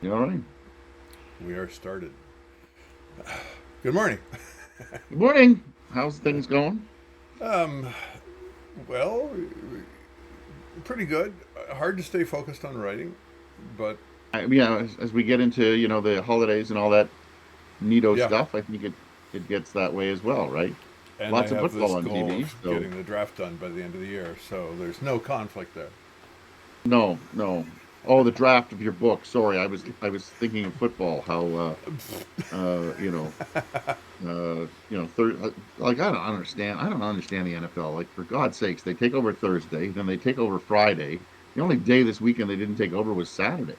All right. We are started. Good morning. Good morning. How's things going? Um, well, pretty good. Hard to stay focused on writing, but As we get into the holidays and all that neato yeah. stuff, I think it gets that way as well, right? And I Lots of have this football on goal TV. of So getting the draft done by the end of the year, so there's no conflict there. no, no. Oh, the draft of your book. Sorry, I was thinking of football. How uh you know like I don't understand the NFL. Like for God's sakes, they take over Thursday, then they take over Friday. The only day this weekend they didn't take over was Saturday.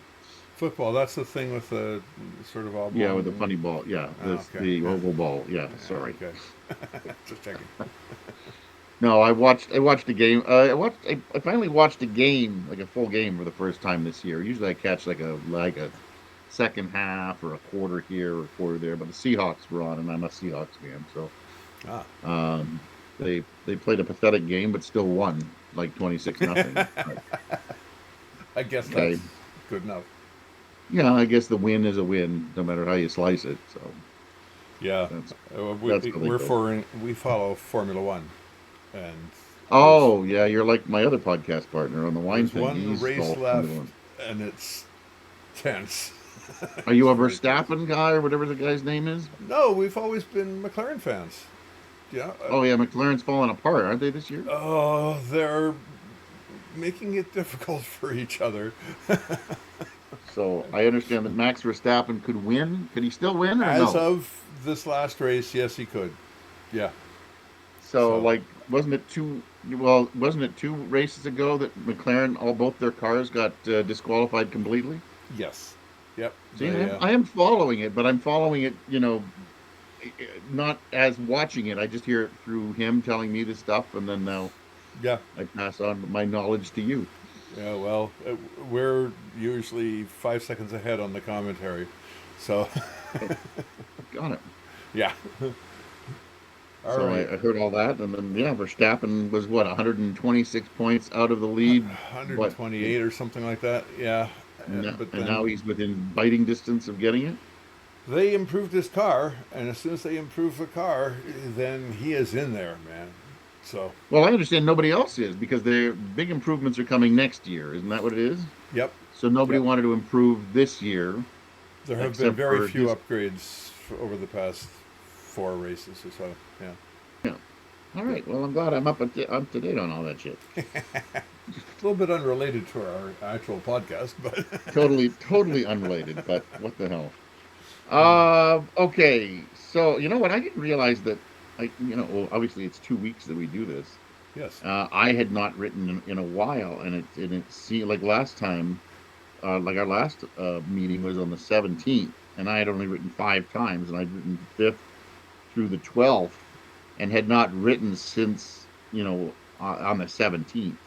Football, that's the thing with the sort of Yeah, with the funny oblong. ball. Yeah, Oh, this okay. the Yeah. oval ball. Yeah, Yeah, sorry. okay. Just checking. No, I watched a game. I finally watched a game, like a full game for the first time this year. Usually I catch like a second half or a quarter here or a quarter there, but the Seahawks were on and I'm a Seahawks fan, so Ah, um they played a pathetic game but still won like 26 nothing. But I guess okay. that's good enough. Yeah, I guess the win is a win no matter how you slice it. So Yeah, that's we that's how they we're go. for we follow Formula One, and there's Oh, yeah, you're like my other podcast partner on the wine There's thing. one He's race all Formula left, One. and it's tense. Are It's you a very tense. Verstappen guy or whatever the guy's name is? No, we've always been McLaren fans. Yeah. Oh yeah, McLaren's falling apart, aren't they this year? They're making it difficult for each other. So I understand that Max Verstappen could win. Could he still win or As no? of this last race, yes, he could. Yeah. So So like, wasn't it two races ago that McLaren both their cars got disqualified completely? yes. Yep. See, I They. am, I am following it, but I'm following it, not as watching it. I just hear it through him telling me this stuff, and then now Yeah. I pass on my knowledge to you. Yeah. Well, we're usually 5 seconds ahead on the commentary. So. Oh, got it. Yeah. All So right. I heard all that, and then yeah, Verstappen was what 126 points out of the lead, but 128 or something like that. Yeah. But and now then he's within biting distance of getting it. they improved his car, and as soon as they improve the car, then he is in there, man. So, Well, I understand nobody else is because their big improvements are coming next year. Isn't that what it is? yep, So nobody yep. wanted to improve this year There have been except very for few his. upgrades over the past four races or so. Yeah, Yeah. All yeah. right. Well, I'm glad I'm up to date on all that shit. A little bit unrelated to our actual podcast, but Totally unrelated, but what the hell? Okay. So you know what? I didn't realize that. Well, obviously it's 2 weeks that we do this. yes. I had not written in a while, and it seemed like last time, like our last meeting was on the 17th, and I had only written 5 times, and I'd written the 5th through the 12th, and had not written since on the 17th.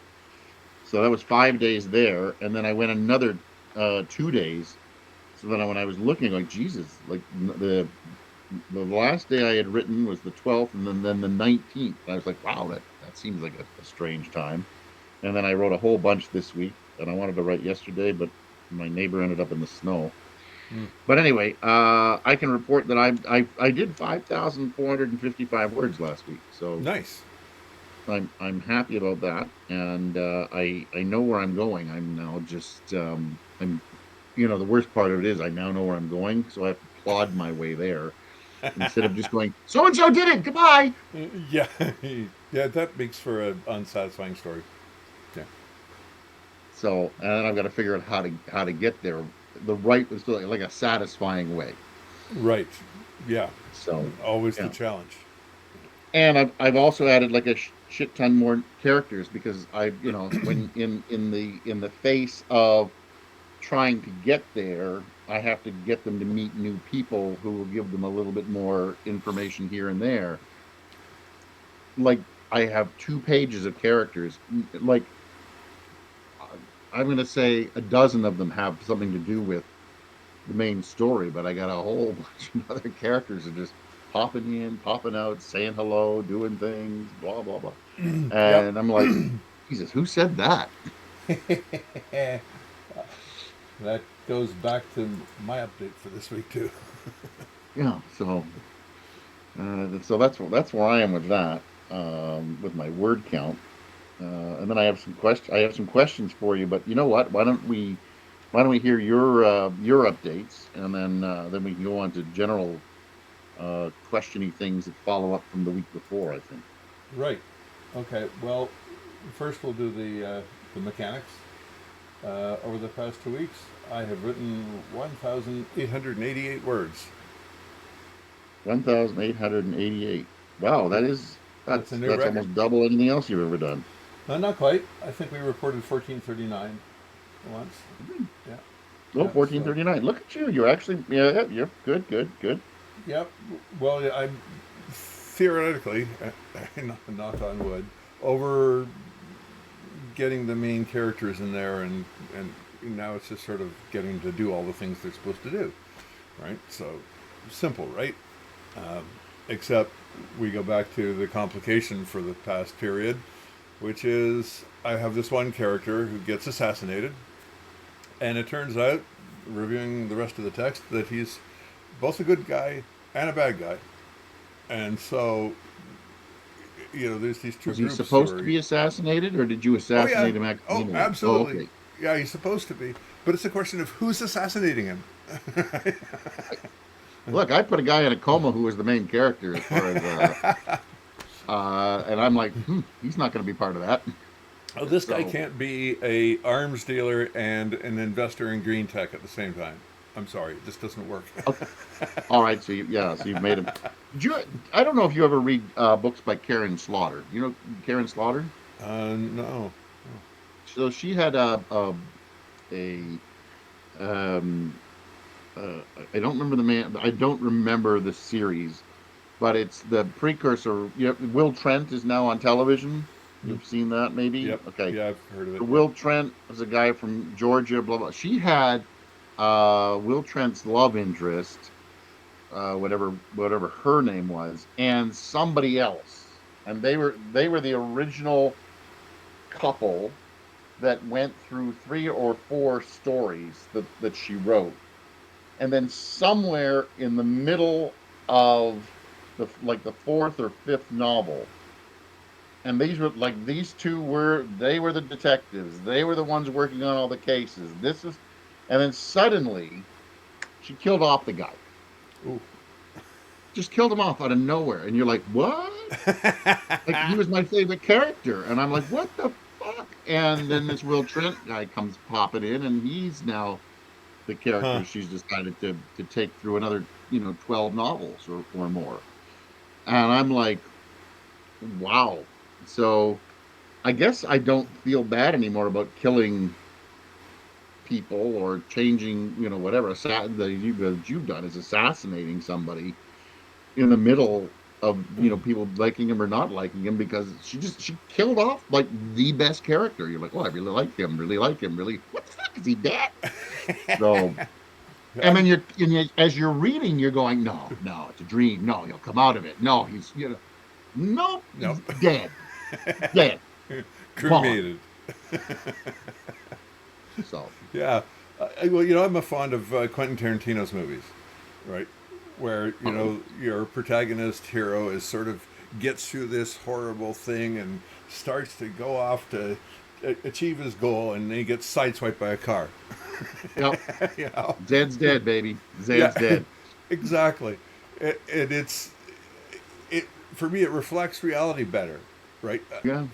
So that was 5 days there, and then I went another 2 days. So then when I was looking, like Jesus, like the last day I had written was the 12th, and then the 19th. And I was like, wow, that seems like a strange time. And then I wrote a whole bunch this week, and I wanted to write yesterday, but my neighbor ended up in the snow. Mm. But anyway, I can report that I did 5,455 words last week, so Nice. I'm happy about that, and I know where I'm going. I'm now just I'm the worst part of it is I now know where I'm going, so I have to plod my way there instead of just going, so and so did it, goodbye. Yeah, yeah. That makes for an unsatisfying story. Yeah. So and then I've got to figure out how to get there the right, so like a satisfying way. Right. Yeah. So Always the yeah, challenge. and I've also added like a shit ton more characters because when in the face of trying to get there, I have to get them to meet new people who will give them a little bit more information here and there. Like I have 2 pages of characters. Like I'm going to say a dozen of them have something to do with the main story, but I got a whole bunch of other characters that are just popping in, popping out, saying hello, doing things, blah blah blah. Yep. And I'm like, Jesus, who said that? that goes back to my update for this week too. Yeah. So that's where I am with that, with my word count. And then I have some questions for you. But you know what? Why don't we hear your updates, and then we can go on to general questiony things that follow up from the week before, I think. Right. Okay. Well, first we'll do the mechanics. Over the past 2 weeks, I have written 1,888 words. 1,888. Wow, That's a new that's record. almost double anything else you've ever done. No, not quite. I think we reported 1439 once. Yeah. Oh, Yeah. So, 1439. Look at you. You're actually, yeah, you're good, good, good. yep. Well, I'm theoretically, knock on wood, over getting the main characters in there, and now it's just sort of getting to do all the things they're supposed to do, right? So simple, right? Um, Except we go back to the complication for the past period, which is I have this one character who gets assassinated, and it turns out, reviewing the rest of the text, that he's both a good guy and a bad guy. And so, there's these two Was he groups supposed to where, be assassinated, or did you oh yeah, assassinate him oh accidentally? Oh, absolutely, okay. yeah, he's supposed to be, but it's a question of who's assassinating him. Look, I put a guy in a coma who was the main character as far as, and I'm like, he's not going to be part of that. Oh, this guy So, can't be a arms dealer and an investor in green tech at the same time. I'm sorry, it just doesn't work. okay. All right. So you've made him. Did you? I don't know if you ever read books by Karen Slaughter. You know Karen Slaughter? No. So she had a um, I don't remember the man. I don't remember the series, but it's the precursor. Will Trent is now on television. You've seen that, maybe? Yep. Okay. Yeah, I've heard of it. So Yep. Will Trent was a guy from Georgia. Blah blah. She had Will Trent's love interest, whatever her name was, and somebody else, and they were the original couple that went through three or four stories that she wrote, and then somewhere in the middle of the fourth or fifth novel, and these two were the detectives, they were the ones working on all the cases. And then suddenly she killed off the guy, Ooh. just killed him off out of nowhere, and you're like, what? Like, he was my favorite character, and I'm like, what the fuck? And then this Will Trent guy comes popping in, and he's now the Huh. character she's decided to take through another 12 novels or more. And I'm like, wow. So I guess I don't feel bad anymore about killing people or changing, whatever. That you've done is assassinating somebody in the middle of people liking him or not liking him, because she killed off like the best character. You're like, oh, I really like him, really. What the fuck, is he dead? So, and then I'm, as you're reading, you're going, no, it's a dream. No, he'll come out of it. No, he's nope, nope. he's dead, dead, gone. Cremated. So, Yeah. Well, I'm a fond of Quentin Tarantino's movies, right? Where, uh-oh. your protagonist hero is sort of gets through this horrible thing and starts to go off to achieve his goal, and then he gets sideswiped by a car. Yep, you know? Zed's dead, baby. Yeah, Zed's dead. exactly. And it for me, it reflects reality better, right? Yeah,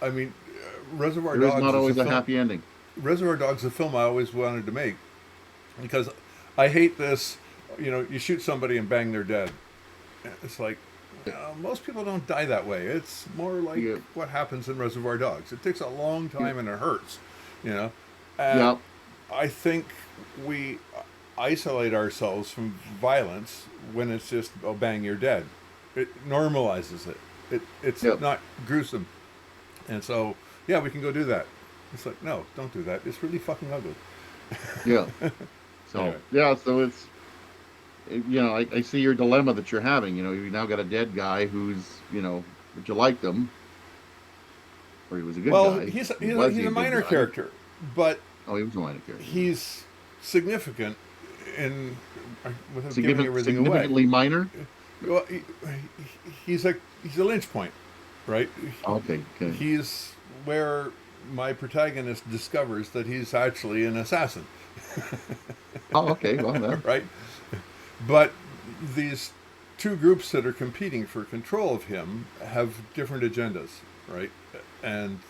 I mean, Reservoir there is Dogs not is a always a film. happy ending. Reservoir Dogs is a film I always wanted to make because I hate this. You shoot somebody and bang, they're dead. It's like, most people don't die that way. It's more like Yeah, what happens in Reservoir Dogs. It takes a long yeah, time and it hurts, you know. And yeah, I think we isolate ourselves from violence when it's just, oh, bang, you're dead. It normalizes it. It's yeah. not gruesome. And so, yeah, we can go do that. It's like, no, don't do that. It's really fucking ugly. Yeah. So Anyway, yeah, so I see your dilemma that you're having. You now got a dead guy who's, but you liked him, or he was a good well, guy. he's Was he's he a a good minor guy? character, but Oh, he was a minor character. he's significant in without giving everything away. Significantly minor. Well, he's a lynch point, right? Okay. He's where my protagonist discovers that he's actually an assassin. Oh, okay. Well, that. Right? But these two groups that are competing for control of him have different agendas, right? And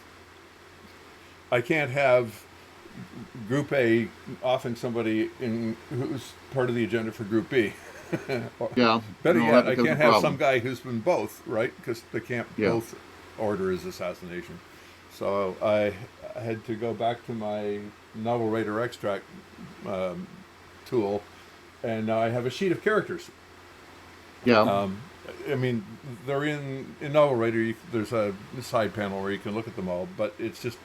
I can't have Group A offing somebody who's part of the agenda for Group B. Yeah. Better no, yet, I can't have some guy who's been both, right? Because they can't both order his assassination. So I had to go back to my novel writer extract tool, and now I have a sheet of characters. Yeah. I mean, they're in Novel Writer. There's a side panel where you can look at them all, but it's just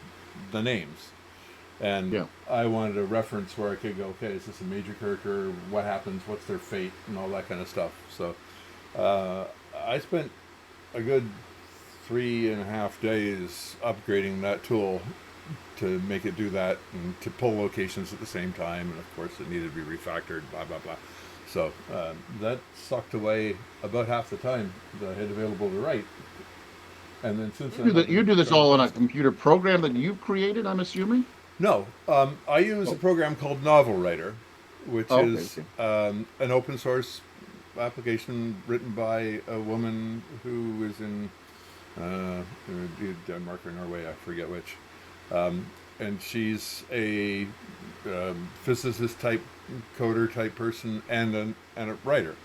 the names. And I wanted a reference where I could go, okay, is this a major character? What happens? What's their fate? And all that kind of stuff. So I spent a good 3.5 days upgrading that tool to make it do that and to pull locations at the same time. And of course, it needed to be refactored, blah, blah, blah. So that sucked away about half the time that I had available to write. And then since you do this all on a computer program that you've created, I'm assuming? No, I use a program called Novel Writer, which is an open source application written by a woman who is in Denmark or Norway, I forget which. And she's a physicist type, coder type person and a writer.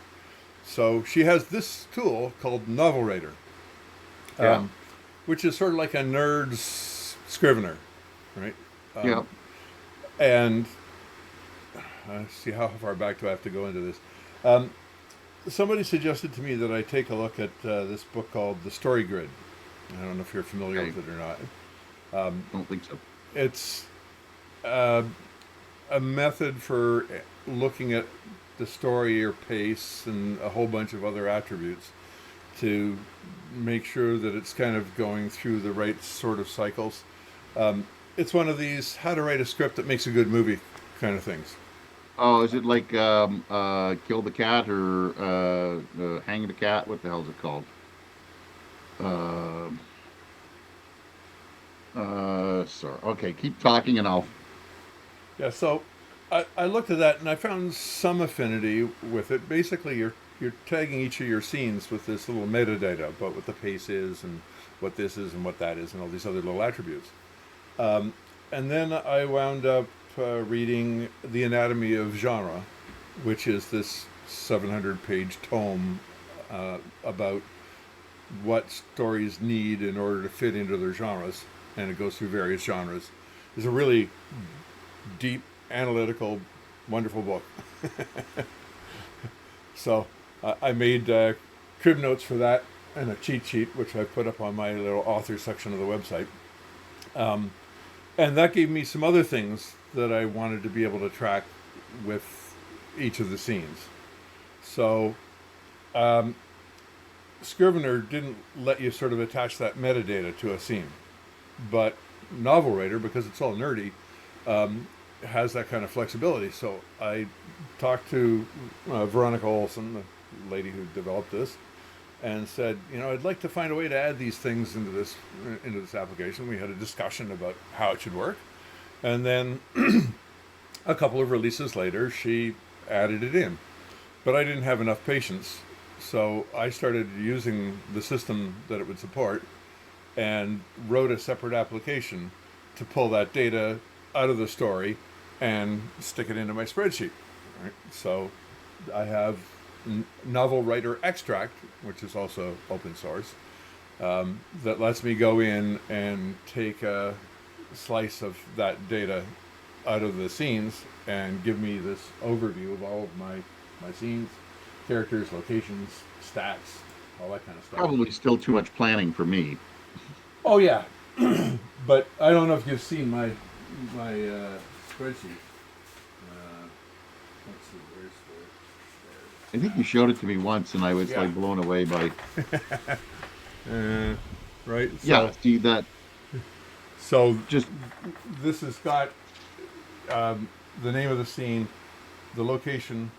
So she has this tool called Novel Writer, which is sort of like a nerd's Scrivener, right? And see, how far back do I have to go into this? Somebody suggested to me that I take a look at this book called The Story Grid. I don't know if you're familiar with it or not. I don't think so. It's a method for looking at the story or pace and a whole bunch of other attributes to make sure that it's kind of going through the right sort of cycles. It's one of these how to write a script that makes a good movie kind of things. Oh, is it like Kill the Cat or Hang the Cat? What the hell is it called? Sorry. Okay, keep talking and I'll... Yeah, so I looked at that and I found some affinity with it. Basically, you're tagging each of your scenes with this little metadata about what the pace is and what this is and what that is and all these other little attributes. And then I wound up reading The Anatomy of Genre, which is this 700-page tome about what stories need in order to fit into their genres, and it goes through various genres. It's a really deep, analytical, wonderful book. So I made crib notes for that and a cheat sheet, which I put up on my little author section of the website. And that gave me some other things that I wanted to be able to track with each of the scenes. So Scrivener didn't let you sort of attach that metadata to a scene. But Novel Writer, because it's all nerdy, has that kind of flexibility. So I talked to Veronica Olson, the lady who developed this, and said, I'd like to find a way to add these things into this application. We had a discussion about how it should work. And then a couple of releases later, she added it in. But I didn't have enough patience. So I started using the system that it would support and wrote a separate application to pull that data out of the story and stick it into my spreadsheet. Right? So I have Novel Writer Extract, which is also open source, that lets me go in and take a slice of that data out of the scenes and give me this overview of all of my scenes, characters, locations, stats, all that kind of stuff. Probably still too much planning for me. Oh yeah, but I don't know if you've seen my spreadsheet. Let's see, where's I think you showed it to me once, and I was like blown away by. Right. So, yeah. See that. So Just this has got the name of the scene, the location,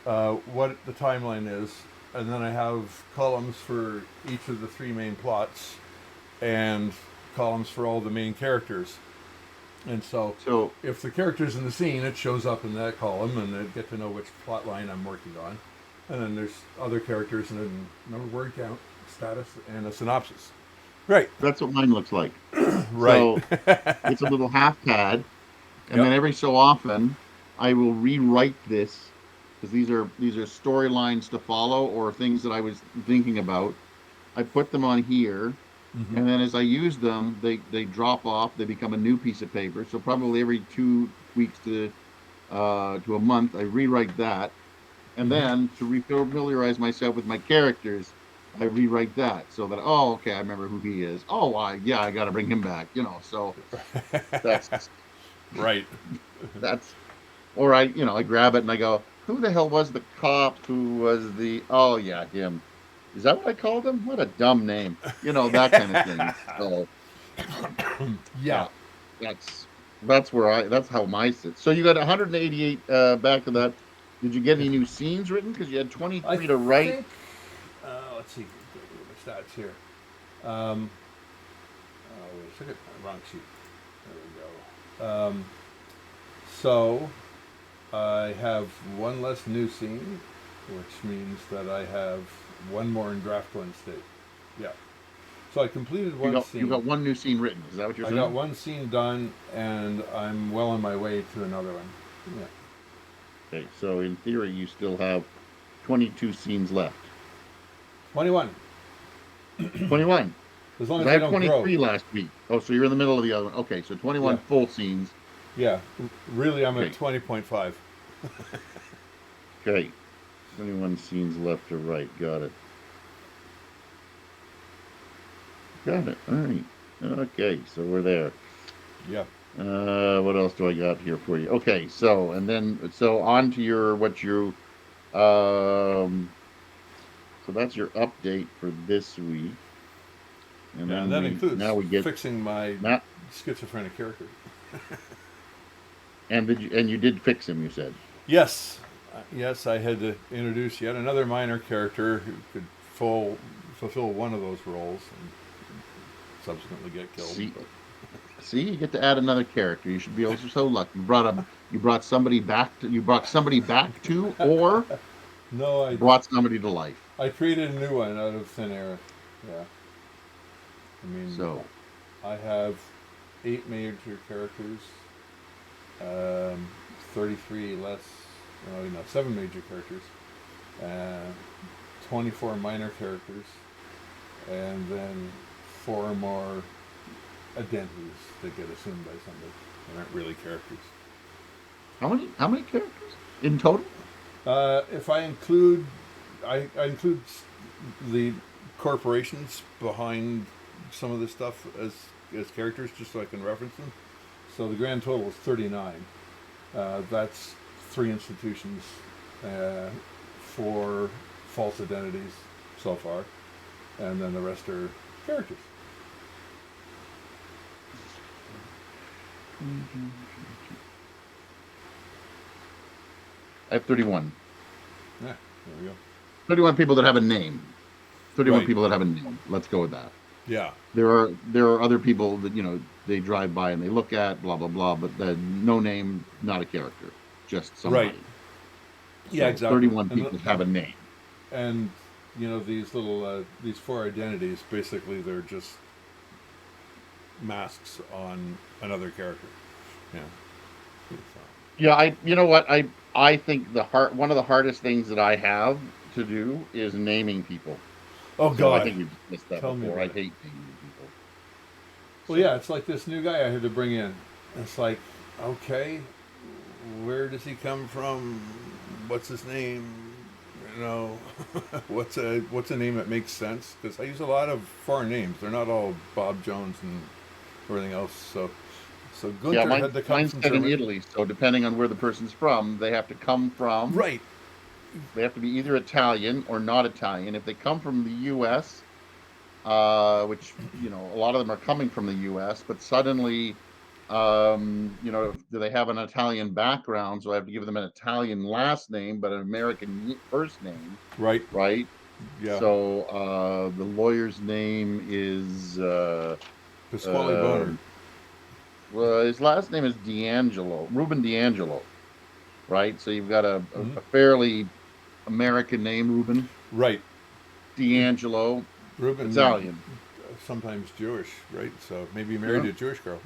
what the timeline is, and then I have columns for each of the three main plots, and columns for all the main characters. And so, So if the character's in the scene, it shows up in that column, and I get to know which plot line I'm working on. And then there's other characters and a number, word count, status, and a synopsis. Right. that's what mine looks like. Right. So it's a little half pad, and then Yep. every so often I will rewrite this because these are storylines to follow or things that I was thinking about. I put them on here, Mm-hmm. and then as I use them, they drop off. They become a new piece of paper. So probably every 2 weeks to a month, I rewrite that, and Mm-hmm. then to refamiliarize myself with my characters, I rewrite that so that oh okay, I remember who he is. Oh I got to bring him back. So that's Right. that's or I grab it and I go, who the hell was the cop who was the oh yeah him. Is that what I called him? What a dumb name. That kind of thing. So Yeah. yeah, that's that's how my sit. So you got 188 back to that. Did you get any new scenes written? Because you had I 23 to write. think. Let's see. The stats here. Um, oh, wait a second. Wrong sheet. There we go. So I have one less new scene, which means that I have one more in draft one state. Yeah. So I completed You one got you scene. got one new scene written. Is that what you're I saying? got one scene done, and I'm well on my way to another one. Yeah. Okay, so in theory, you still have 22 scenes left. 21. 21. As long Because as I I had don't grow. 23 last week. Oh, so you're in the middle of the other one. Okay, so 21 Yeah. full scenes. Yeah. Really, I'm Okay. at 20.5. Okay. 21 scenes left to write. Got it. Got it. All right. Okay, so we're there. Yeah. What else do I got here for you? Okay, so on to um so that's your update for this week. And Yeah, then and that includes now we get fixing my Matt schizophrenic character. and you did fix him, you said. Yes. Yes, I had to introduce yet another minor character who could fulfill one of those roles and subsequently get killed. See, But see, you get to add another character. You should be also so lucky. You brought somebody back to or no, brought somebody to life. I created a new one out of thin air. Yeah. I mean, So I have 8 major characters, 33 less, 7 major characters, uh, 24 minor characters, and then 4 more identities that get assumed by somebody that aren't really characters. how many characters in total? If I include the corporations behind some of this stuff as characters, just so I can reference them. So the grand total is 39. That's 3 institutions, 4 false identities so far, and then the rest are characters. I have 31. Yeah, there we go. 31 people that have a name. 31 Right. people that have a name. Let's go with that. Yeah. There are other people that they drive by and they look at blah blah blah, but no name, not a character, just somebody. Right. Yeah, So exactly. 31 people have a name. And these little these 4 identities, basically they're just masks on another character. Yeah. So, Yeah, you know what? I think one of the hardest things that I have to do is naming people. oh So I God. think you've missed that Tell me before. I about it. hate naming people. Well, yeah, it's like this new guy I had to bring in. It's like, okay, where does he come from? What's his name? what's a name that makes sense? Because I use a lot of foreign names. They're not all Bob Jones and everything else. So Yeah, Gunther had to come mine's from set in Germany. Italy, so depending on where the person's from, they have to come from. Right. They have to be either Italian or not Italian. If they come from the U.S., which a lot of them are coming from the U.S., but suddenly Do they have an Italian background? So I have to give them an Italian last name, but an American first name, Right. right? Yeah. So the lawyer's name is Pasquale Boner. um well, his last name is D'Angelo, Ruben D'Angelo, right? So you've got Mhm. a fairly American name, Ruben Right. And D'Angelo, Reuben, Italian. sometimes Jewish, right? So maybe he married Yeah. a Jewish girl.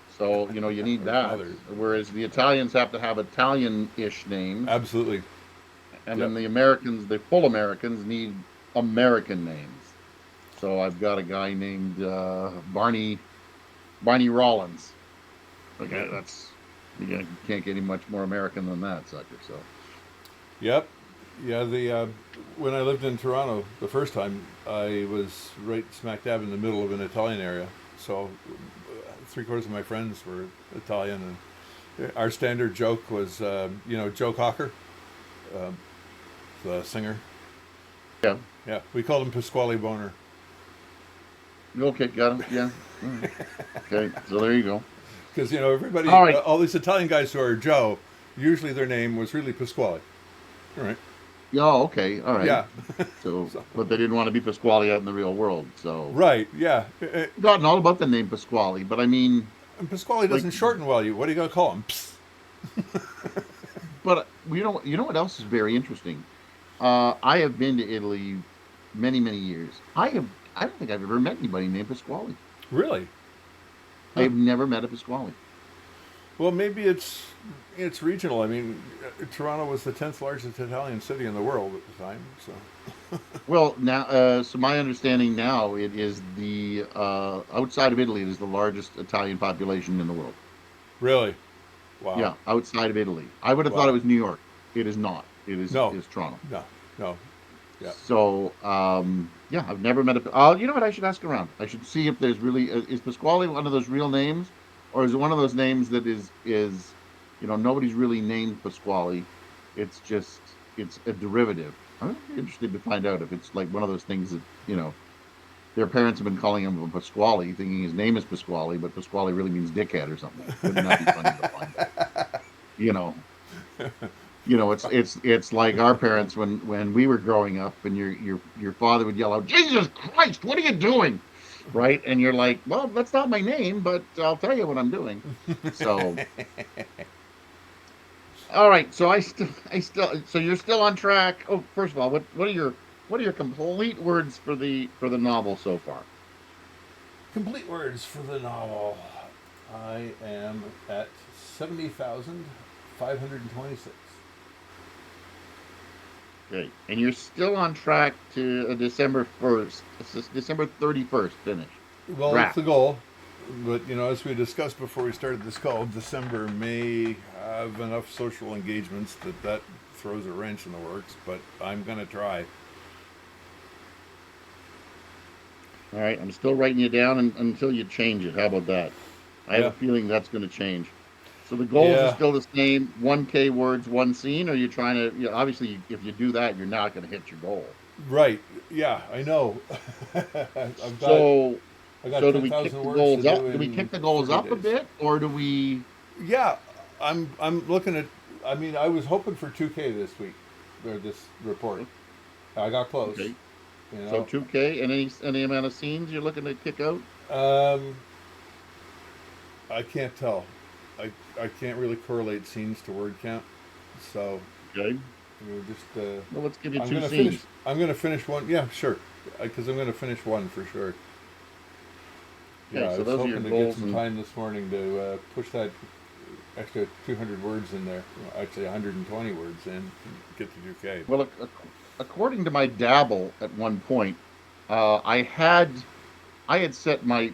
So you need Or his that. mother. Whereas the Italians have to have Italian-ish names, Absolutely. and Yep. then the Americans, the full Americans, need American names. So I've got a guy named Barney Rollins. Okay, Yep. that's you can't get any much more American than that sucker. So Yep. Yeah. The when I lived in Toronto the first time, I was right smack dab in the middle of an Italian area. So three-quarters of my friends were Italian, and our standard joke was, Joe Cocker, um, the singer. yeah, Yeah, we called him Pasquale Boner okay, got him. Yeah, all right. Okay, so there you go. because All everybody, right. all these Italian guys who are Joe, usually their name was really Pasquale. All right. Yeah, okay, all right. Yeah. So, So, but they didn't want to be Pasquale out in the real world. So, right. Yeah. forgotten all about the name Pasquale. But I mean, And Pasquale like, doesn't shorten well. What are you gonna call him? Psst. but you know what else is very interesting? I have been to Italy many years. I don't think I've ever met anybody named Pasquale. Really? I Huh. have never met a Pasquale. Well, maybe it's regional. I mean, Toronto was the 10th largest Italian city in the world at the time. So Well, now, so my understanding now, it is the outside of Italy, it is the largest Italian population in the world. really, wow, Yeah, outside of Italy. I would have thought it wow. was New York. It is not. No, Is Toronto. no, no. Yeah. So, yeah, I've never met a. You know what? I should ask around. I should see if there's really is Pasquale one of those real names, or is it one of those names that is, nobody's really named Pasquale. It's just it's a derivative. I'm interested to find out if it's like one of those things that their parents have been calling him Pasquale, thinking his name is Pasquale, but Pasquale really means dickhead or something. Wouldn't that be funny to find out? You know, it's like our parents when we were growing up, and your father would yell out, "Jesus Christ, what are you doing?" Right? And you're like, "Well, that's not my name, but I'll tell you what I'm doing." So, all right. So so you're still on track. Oh, first of all, what are your complete words for the novel so far? Complete words for the novel. I am at 70,526. Okay, and you're still on track to a December 1st, December 31st finish. Well, that's Wrap. the goal. But, as we discussed before we started this call, December may have enough social engagements that throws a wrench in the works, but I'm going to try. All right, I'm still writing you down until you change it. How about that? I have a Yeah. feeling that's going to change. So the goals are Yeah. still the same: 1K words, one scene. Or you're trying to, obviously, if you do that, you're not going to hit your goal. Right. Yeah, I know. I've got So, I got so do we kick 10,000 the words to goals do up? Do we in kick the goals 30 up a days. bit, or do we? Yeah, I'm looking at. I mean, I was hoping for 2K this week, or this report. I got close. Okay, You so know, 2K and any amount of scenes you're looking to kick out. um, I can't tell. I can't really correlate scenes to word count, so Okay, just well, let's give you I'm two gonna finish. scenes. I'm gonna finish one. Yeah, sure, because I'm gonna finish one for sure. Yeah, Okay, I so was those are your hoping to get goals, some and time this morning to push that extra 200 words in there. Well, actually, 120 words in, and get to 2K. well, according to my dabble at one point, uh, I had I had set my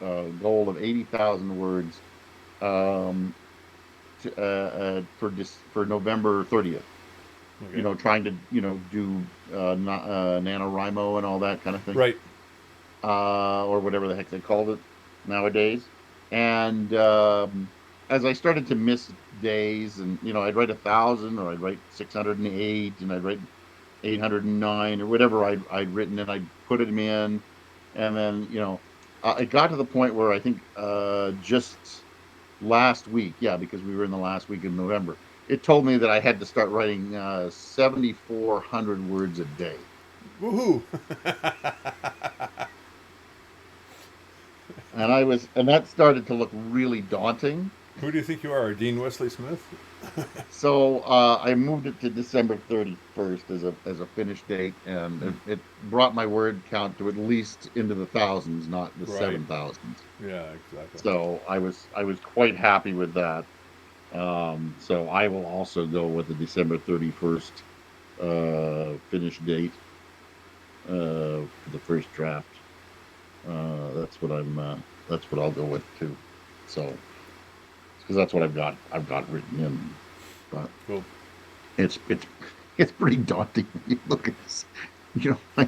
goal of 80,000 words um, for November 30th. Okay. Trying to do NaNoWriMo and all that kind of thing, Right. or whatever the heck they called it nowadays. And as I started to miss days, and I'd write 1,000, or I'd write 608, and I'd write 809, or whatever I'd written, and I'd put them in, and then it got to the point where I think just last week, yeah, because we were in the last week of November, it told me that I had to start writing 7,400 words a day. Woohoo! And that started to look really daunting. Who do you think you are, Dean Wesley Smith? So I moved it to December 31st as a finish date, and Hmm. it brought my word count to at least into the thousands, not the Right. 7,000s. Yeah, exactly. So I was quite happy with that. So I will also go with the December 31st finish date for the first draft. That's what I'm. That's what I'll go with too. So because that's what I've got written in, but Cool. it's it's pretty daunting when you look at this. I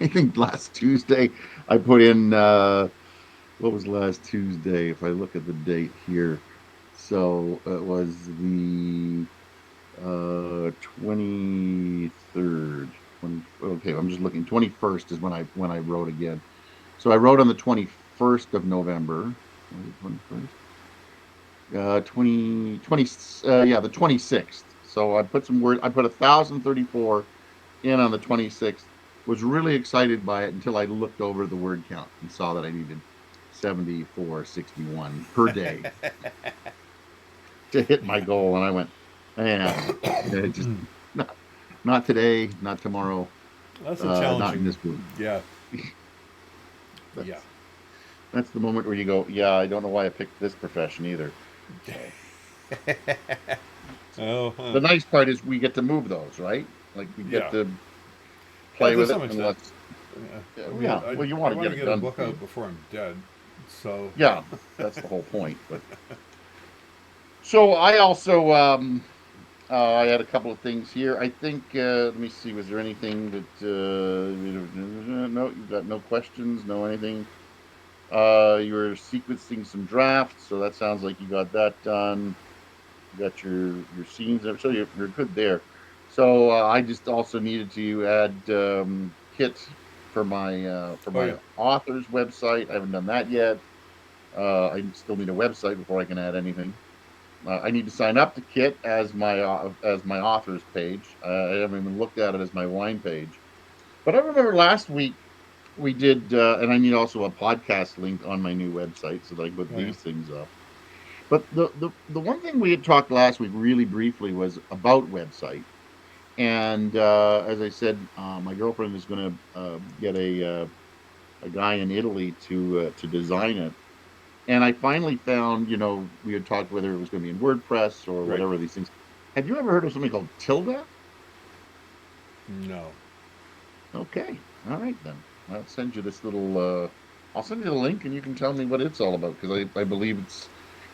think last Tuesday I put in what was last Tuesday? If I look at the date here, so it was the 23rd. 20, okay, I'm just looking. 21st is when I wrote again. So I wrote on the 21st of November. Was it 21st? 20, yeah, the 26th. So I put some word. I put 1,034 in on the 26th. Was really excited by it until I looked over the word count and saw that I needed 7,461 per day to hit my goal, and I went, yeah, just not not today, not tomorrow, That's a not in challenging. this week. Yeah. Yeah. That's that's the moment where you go, yeah, I don't know why I picked this profession either. So Oh, huh. the nice part is we get to move those, right? Like we get Yeah. to Yeah, play to with it some extent. unless, Yeah. yeah, I well, mean, yeah, well, you I want to want get to it get a done book before out you, before I'm dead. So, yeah, that's the whole point. But so I also I had a couple of things here. I think let me see. Was there anything that no? You've got no questions, no anything. You were sequencing some drafts, so that sounds like you got that done. You got your scenes, so you're good there. So I just also needed to add Kit for oh, my yeah. author's website. I haven't done that yet. I still need a website before I can add anything. I need to sign up to Kit as my author's page. I haven't even looked at it as my wine page. But I remember last week we did, and I need also a podcast link on my new website so that I can put Oh, yeah. these things up. But the one thing we had talked last week really briefly was about website. And as I said, my girlfriend is going to get a guy in Italy to design it. And I finally found, we had talked whether it was going to be in WordPress or Right. whatever these things. Have you ever heard of something called Tilda? No. Okay, all right then. I'll send you this little. I'll send you the link, and you can tell me what it's all about because I believe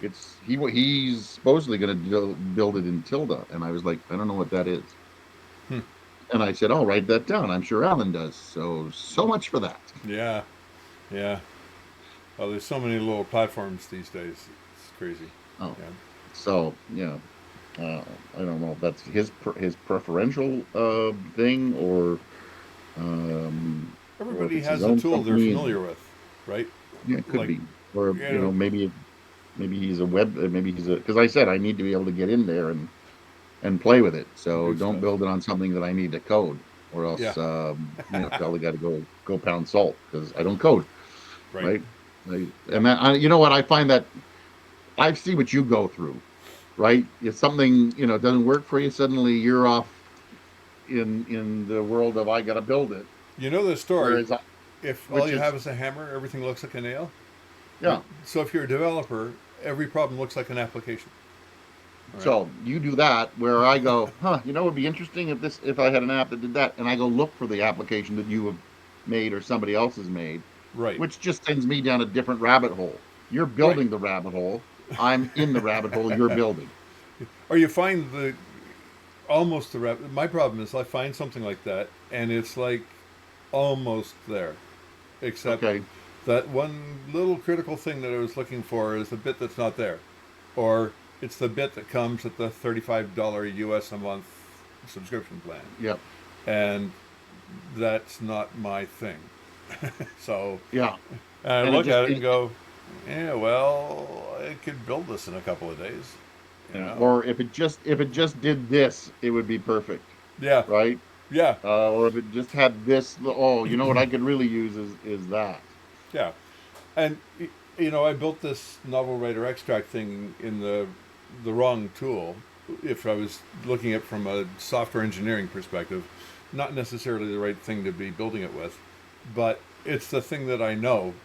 he's supposedly going to build it in Tilda, and I was like, I don't know what that is, Hmm. and I said, I'll write that down. I'm sure Alan does. So much for that. Yeah. Yeah. Oh, there's so many little platforms these days. It's crazy. Oh, Yeah. so yeah. I don't know if that's his preferential thing or if Everybody it's his has a own tool they're company. familiar with, right? Yeah, it could Like, be, or you know, maybe he's a web, maybe he's a because I said I need to be able to get in there and play with it. So do don't stuff. build it on something that I need to code, or Yeah. else probably got to go pound salt because I don't code, Right. right? Yeah. And that, you know what, I find that I see what you go through, right? If something doesn't work for you, suddenly you're off in the world of I got to build it. You know the story. Whereas If all which you have is is a hammer, everything looks like a nail. Right. yeah. So if you're a developer, every problem looks like an application. Right. So you do that where I go, it would be interesting if I had an app that did that, and I go look for the application that you have made or somebody else has made, Right. which just sends me down a different rabbit hole. You're Right. building the rabbit hole. I'm in the rabbit hole you're building. Or you find the almost the my problem is I find something like that and it's like almost there, except Okay. that one little critical thing that I was looking for is the bit that's not there, or it's the bit that comes at the $35 US a month subscription plan, Yep. and that's not my thing. So Yeah, I and it look just at it and go, yeah, well, I could build this in a couple of days, you know? or if it just did this, it would be perfect, Yeah, right? yeah, Or if it just had this, oh, you know what I could really use is that. yeah. And I built this novel writer extract thing in the wrong tool. If I was looking at it from a software engineering perspective, not necessarily the right thing to be building it with, but it's the thing that I know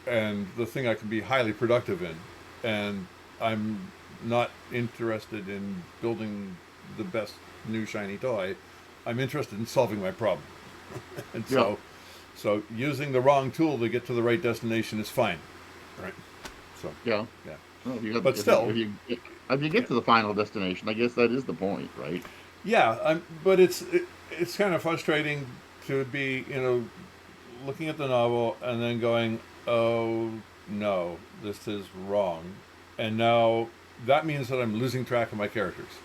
and the thing I can be highly productive in. And I'm not interested in building the best new shiny toy. I'm interested in solving my problem. And Yeah, so using the wrong tool to get to the right destination is fine, right? So yeah. yeah, Well, you got but if you still, if you yeah, get to the final destination, I guess that is the point, right? yeah. But it's kind of frustrating to be looking at the novel and then going, oh no, this is wrong, and now that means that I'm losing track of my characters,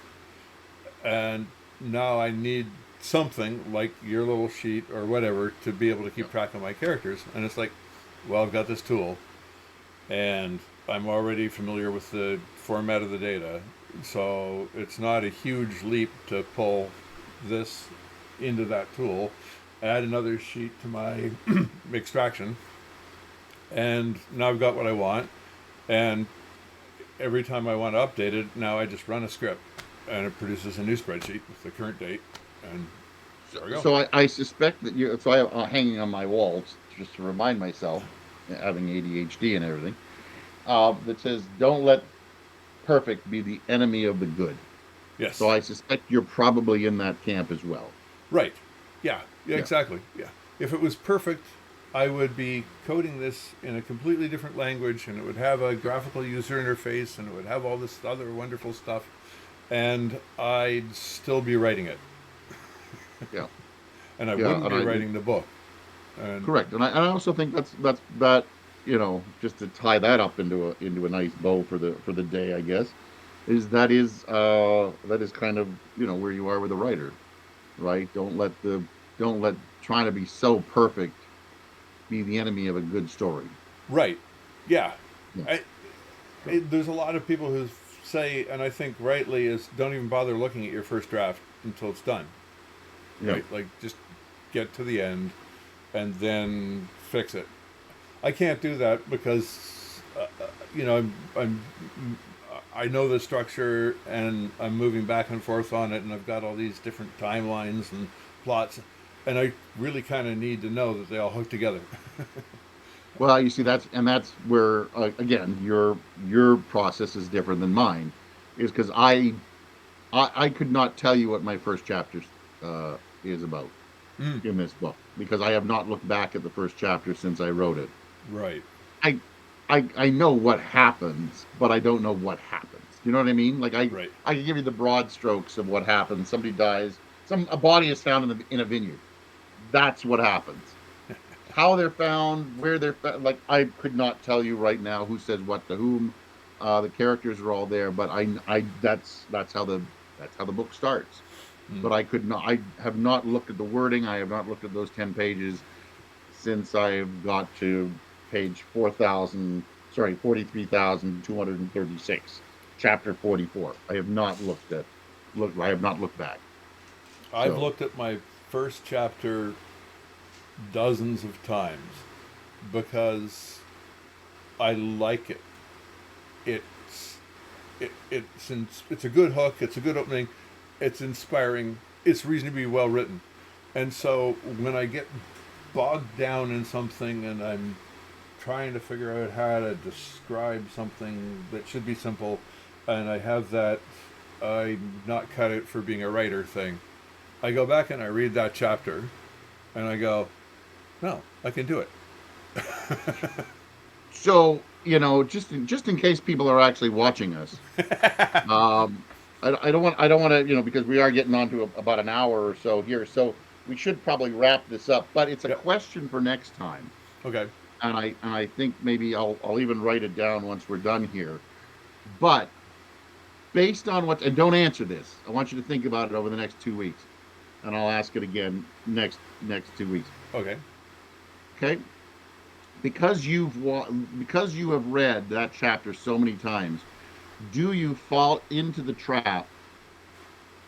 and now I need something like your little sheet or whatever to be able to Yeah, keep track of my characters. And it's like, well, I've got this tool and I'm already familiar with the format of the data, so it's not a huge leap to pull this into that tool, add another sheet to my extraction, and now I've got what I want. And every time I want to update it, now I just run a script and it produces a new spreadsheet with the current date, and so, there we go. so I suspect that you. So I have hanging on my walls just to remind myself, having ADHD and everything, that says don't let perfect be the enemy of the good. So Yes. I suspect you're probably in that camp as well. Right. Yeah. Yeah. Yeah. Exactly. Yeah. If it was perfect, I would be coding this in a completely different language, and it would have a graphical user interface, and it would have all this other wonderful stuff, and I'd still be writing it, Yeah. and I Yeah. wouldn't And be I writing the book. And correct. And I also think that just to tie that up into a nice bow for the day, I guess, is kind of where you are with a writer, right? Don't let trying to be so perfect be the enemy of a good story. right. Yeah. Yeah. I, So there's a lot of people who say, and I think rightly, is don't even bother looking at your first draft until it's done. yeah. Right. Like just get to the end and then fix it. I can't do that because I'm I know the structure and I'm moving back and forth on it, and I've got all these different timelines and plots, and I really kind of need to know that they all hook together. Well, you see, that's where again your process is different than mine, is because I could not tell you what my first chapter is about Mm, in this book because I have not looked back at the first chapter since I wrote it. right. I I know what happens, but I don't know what happens. You know what I mean? Like Right. I can give you the broad strokes of what happens. Somebody dies. A body is found in a vineyard. That's what happens. How they're found, where they're found, like I could not tell you right now who says what to whom. The characters are all there, but I that's how the book starts. Mm. But I could not. I have not looked at the wording. I have not looked at those 10 pages since I've got to page 4,000. Sorry, 43,236, chapter 44. I have not looked at. Look, I have not looked back. I've So looked at my first chapter dozens of times because I like it. It's it's a good hook. It's a good opening. It's inspiring. It's reasonably well written. And so when I get bogged down in something and I'm trying to figure out how to describe something that should be simple, and I have that I'm not cut out for being a writer thing, I go back and I read that chapter and I go, no, I can do it. so just in case people are actually watching us. Um, I don't want to, because we are getting on to about an hour or so here, so we should probably wrap this up. But it's a Yep. question for next time, Okay. and I think maybe I'll even write it down once we're done here. But based on what, and don't answer this. I want you to think about it over the next 2 weeks, and I'll ask it again next 2 weeks. Okay. Okay, because because you have read that chapter so many times, do you fall into the trap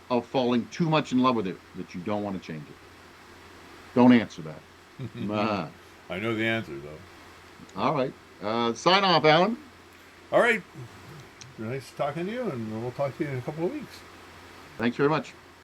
of falling too much in love with it that you don't want to change it? Don't answer that. I know the answer, though. All right. Sign off, Alan. All right. Nice talking to you, and we'll talk to you in a couple of weeks. Thanks very much.